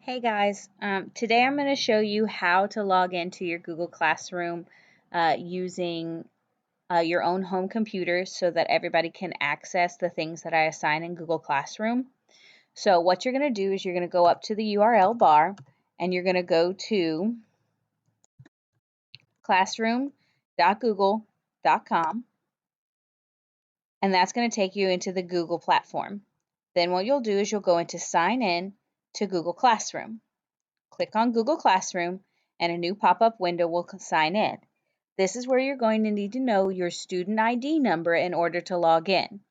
Hey guys, today I'm going to show you how to log into your Google Classroom using your own home computer so that everybody can access the things that I assign in Google Classroom. So what you're going to do is you're going to go up to the URL bar and you're going to go to classroom.google.com, and that's going to take you into the Google platform. Then what you'll do is you'll go into sign in to Google Classroom. Click on Google Classroom and a new pop-up window will sign in. This is where you're going to need to know your student ID number in order to log in.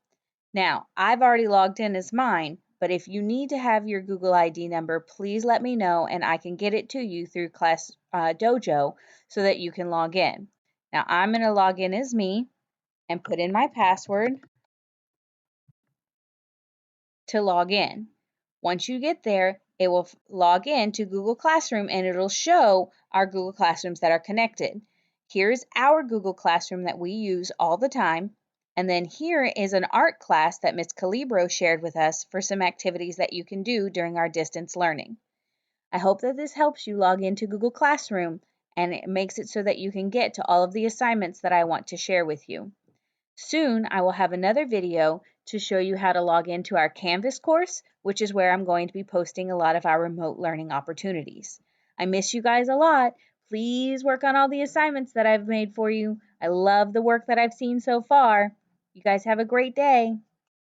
Now, I've already logged in as mine, but if you need to have your Google ID number, please let me know and I can get it to you through Class Dojo so that you can log in. Now, I'm going to log in as me and put in my password to log in. Once you get there, it will log in to Google Classroom and it'll show our Google Classrooms that are connected. Here's our Google Classroom that we use all the time. And then here is an art class that Ms. Calibro shared with us for some activities that you can do during our distance learning. I hope that this helps you log into Google Classroom and it makes it so that you can get to all of the assignments that I want to share with you. Soon, I will have another video to show you how to log into our Canvas course, which is where I'm going to be posting a lot of our remote learning opportunities. I miss you guys a lot. Please work on all the assignments that I've made for you. I love the work that I've seen so far. You guys have a great day.